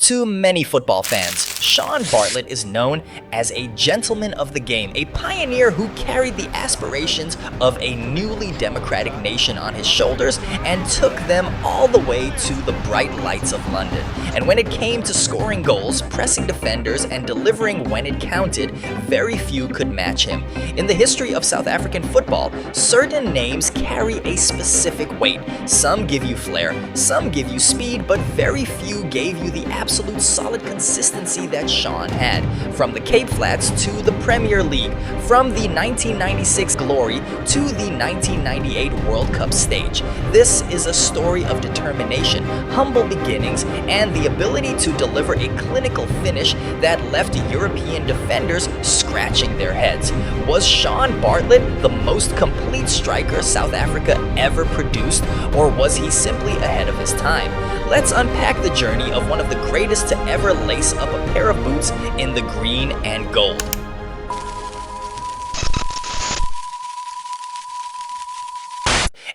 To many football fans, Shaun Bartlett is known as a gentleman of the game, a pioneer who carried the aspirations of a newly democratic nation on his shoulders and took them all the way to the bright lights of London. And when it came to scoring goals, pressing defenders, and delivering when it counted, very few could match him. In the history of South African football, certain names carry a specific weight. Some give you flair, some give you speed, but very few gave you the absolute solid consistency that Shaun had. From the Cape Flats to the Premier League, from the 1996 glory to the 1998 World Cup stage. This is a story of determination, humble beginnings, and the ability to deliver a clinical finish that left European defenders scratching their heads. Was Shaun Bartlett the most complete striker South Africa ever produced, or was he simply ahead of his time? Let's unpack the journey of one of the greatest to ever lace up a pair of boots in the green and gold.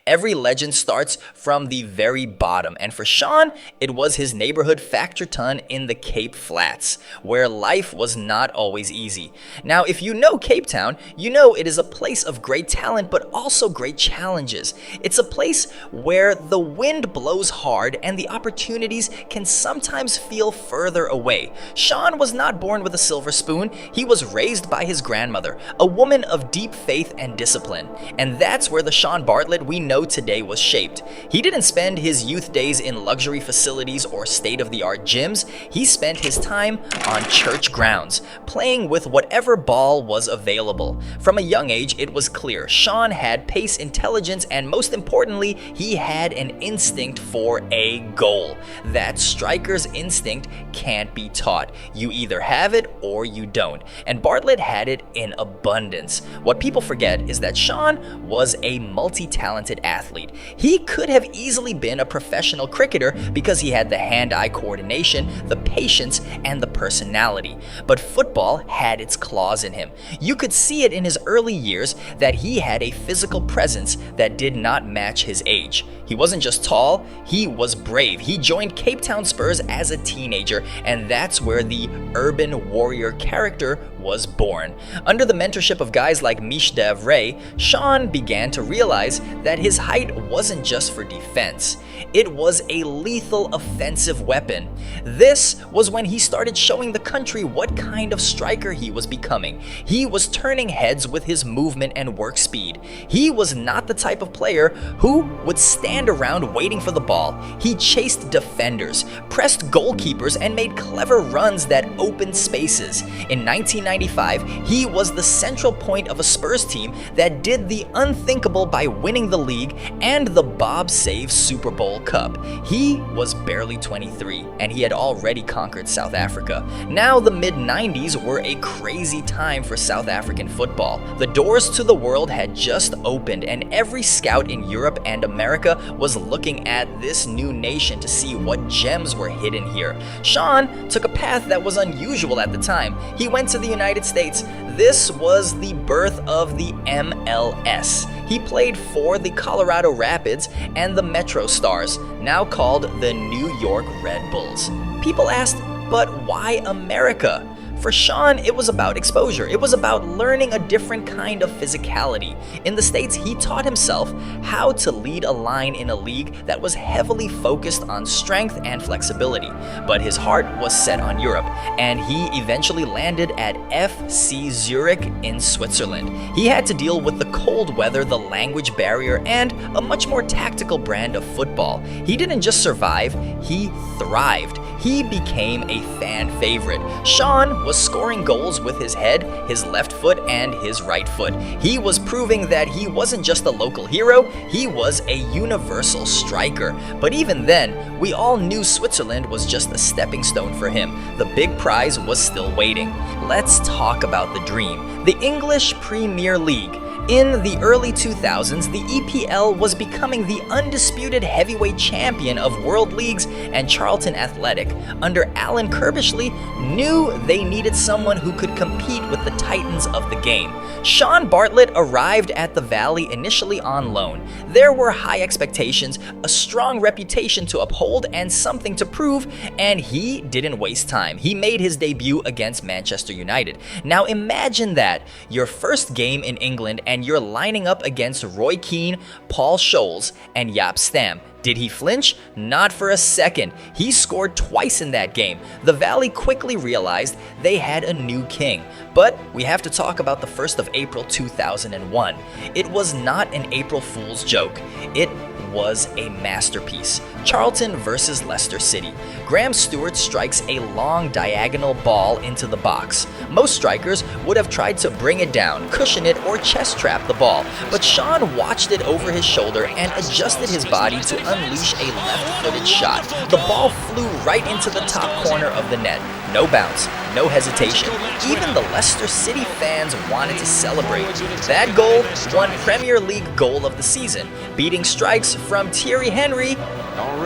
Every legend starts from the very bottom, and for Shaun, it was his neighborhood Factorton in the Cape Flats, where life was not always easy. Now, if you know Cape Town, you know it is a place of great talent, but also great challenges. It's a place where the wind blows hard and the opportunities can sometimes feel further away. Shaun was not born with a silver spoon. He was raised by his grandmother, a woman of deep faith and discipline. And that's where the Shaun Bartlett we know today was shaped. He didn't spend his youth days in luxury facilities or state-of-the-art gyms. He spent his time on church grounds, playing with whatever ball was available. From a young age, it was clear Shaun had pace, intelligence, and most importantly, he had an instinct for a goal. That striker's instinct can't be taught. You either have it or you don't. And Bartlett had it in abundance. What people forget is that Shaun was a multi-talented athlete. He could have easily been a professional cricketer because he had the hand-eye coordination, the patience, and the personality. But football had its claws in him. You could see it in his early years that he had a physical presence that did not match his age. He wasn't just tall, he was brave. He joined Cape Town Spurs as a teenager, and that's where the urban warrior character was born. Under the mentorship of guys like Mish Davray, Shaun began to realize that his height wasn't just for defense. It was a lethal offensive weapon. This was when he started showing the country what kind of striker he was becoming. He was turning heads with his movement and work speed. He was not the type of player who would stand around waiting for the ball. He chased defenders, pressed goalkeepers, and made clever runs that opened spaces. In 1995, he was the central point of a Spurs team that did the unthinkable by winning the league and the Bob Save Super Bowl Cup. He was barely 23, and he had already conquered South Africa. Now, the mid-90s were a crazy time for South African football. The doors to the world had just opened, and every scout in Europe and America was looking at this new nation to see what gems were hidden here. Shaun took a path that was unusual at the time. He went to the United States. This was the birth of the MLS. He played for the Colorado Rapids and the Metro Stars, now called the New York Red Bulls. People asked, but why America? For Shaun, it was about exposure. It was about learning a different kind of physicality. In the States, he taught himself how to lead a line in a league that was heavily focused on strength and flexibility. But his heart was set on Europe, and he eventually landed at FC Zurich in Switzerland. He had to deal with the cold weather, the language barrier, and a much more tactical brand of football. He didn't just survive, he thrived. He became a fan favorite. Shaun was scoring goals with his head, his left foot, and his right foot. He was proving that he wasn't just a local hero, he was a universal striker. But even then, we all knew Switzerland was just a stepping stone for him. The big prize was still waiting. Let's talk about the dream. The English Premier League. In the early 2000s, the EPL was becoming the undisputed heavyweight champion of World Leagues, and Charlton Athletic, under Alan Kirbishley, knew they needed someone who could compete with the titans of the game. Shaun Bartlett arrived at the Valley initially on loan. There were high expectations, a strong reputation to uphold, and something to prove, and he didn't waste time. He made his debut against Manchester United. Now imagine that, your first game in England and you're lining up against Roy Keane, Paul Scholes, and Jaap Stam. Did he flinch? Not for a second. He scored twice in that game. The Valley quickly realized they had a new king. But we have to talk about the 1st of April 2001. It was not an April Fool's joke. It was a masterpiece. Charlton versus Leicester City. Graham Stewart strikes a long diagonal ball into the box. Most strikers would have tried to bring it down, cushion it, or chest trap the ball, but Shaun watched it over his shoulder and adjusted his body to unleash a left-footed shot. The ball flew right into the top corner of the net. No bounce, no hesitation. Even the Leicester City fans wanted to celebrate. That goal won Premier League Goal of the Season, beating strikes from Thierry Henry What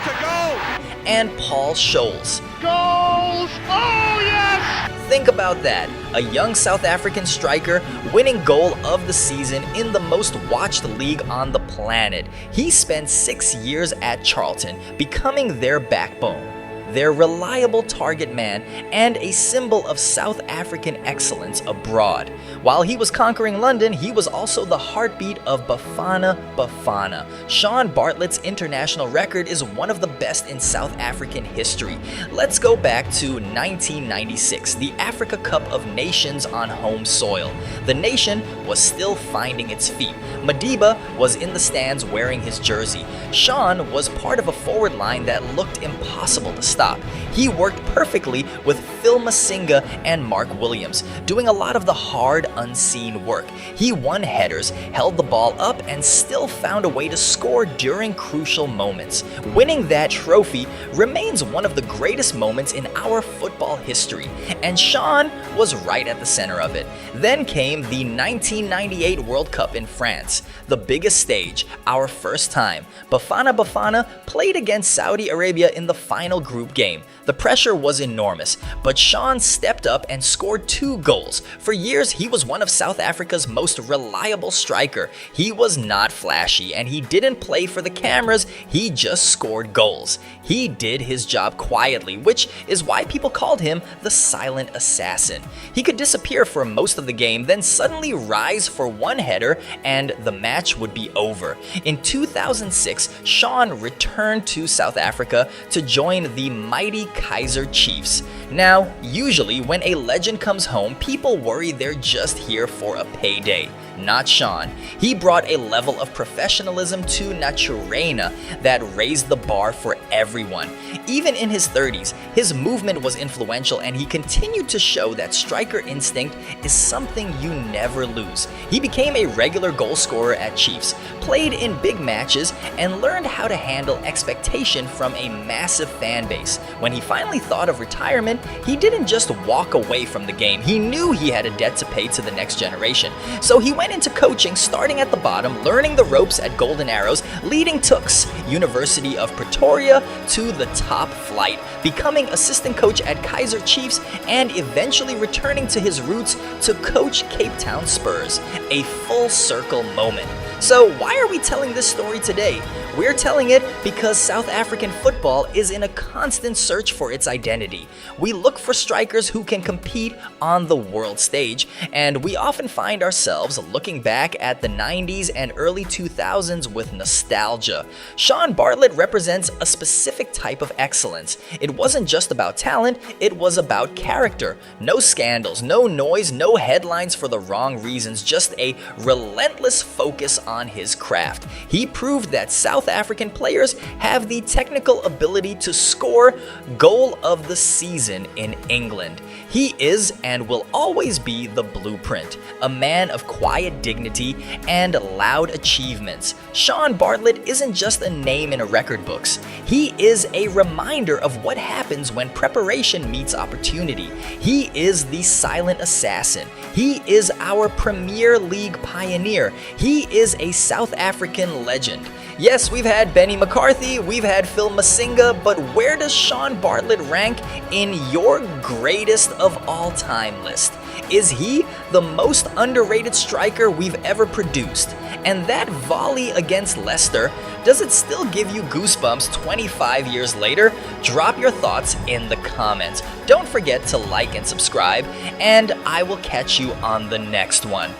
a goal! and Paul Scholes. Goals! Oh, yes! Think about that, a young South African striker winning goal of the season in the most watched league on the planet. He spent 6 years at Charlton, becoming their backbone, their reliable target man, and a symbol of South African excellence abroad. While he was conquering London, he was also the heartbeat of Bafana Bafana. Shaun Bartlett's international record is one of the best in South African history. Let's go back to 1996, the Africa Cup of Nations on home soil. The nation was still finding its feet. Madiba was in the stands wearing his jersey. Shaun was part of a forward line that looked impossible to stop. He worked perfectly with Phil Masinga and Mark Williams, doing a lot of the hard, unseen work. He won headers, held the ball up, and still found a way to score during crucial moments. Winning that trophy remains one of the greatest moments in our football history, and Shaun was right at the center of it. Then came the 1998 World Cup in France, the biggest stage, our first time. Bafana Bafana played against Saudi Arabia in the final group game. The pressure was enormous, but Shaun stepped up and scored 2 goals. For years, he was one of South Africa's most reliable striker. He was not flashy, and he didn't play for the cameras, he just scored goals. He did his job quietly, which is why people called him the silent assassin. He could disappear for most of the game, then suddenly rise for one header, and the match would be over. In 2006, Shaun returned to South Africa to join the mighty Kaizer Chiefs. Now, usually when a legend comes home, people worry they're just here for a payday. Not Shaun. He brought a level of professionalism to Naturena that raised the bar for everyone. Even in his 30s, his movement was influential, and he continued to show that striker instinct is something you never lose. He became a regular goal scorer at Chiefs, played in big matches, and learned how to handle expectation from a massive fan base. When he finally thought of retirement, he didn't just walk away from the game. He knew he had a debt to pay to the next generation. So he went into coaching, starting at the bottom, learning the ropes at Golden Arrows, leading Tuks, University of Pretoria, to the top flight, becoming assistant coach at Kaizer Chiefs, and eventually returning to his roots to coach Cape Town Spurs. A full circle moment. So why are we telling this story today? We're telling it because South African football is in a constant search for its identity. We look for strikers who can compete on the world stage, and we often find ourselves looking back at the 90s and early 2000s with nostalgia. Shaun Bartlett represents a specific type of excellence. It wasn't just about talent, it was about character. No scandals, no noise, no headlines for the wrong reasons, just a relentless focus on his craft. He proved that South African players have the technical ability to score goal of the season in England. He is and will always be the blueprint, a man of quiet dignity and loud achievements. Shaun Bartlett isn't just a name in record books. He is a reminder of what happens when preparation meets opportunity. He is the silent assassin. He is our Premier League pioneer. He is a South African legend. Yes, we've had Benny McCarthy, we've had Phil Masinga, but where does Shaun Bartlett rank in your greatest of all time list? Is he the most underrated striker we've ever produced? And that volley against Leicester, does it still give you goosebumps 25 years later? Drop your thoughts in the comments. Don't forget to like and subscribe, and I will catch you on the next one.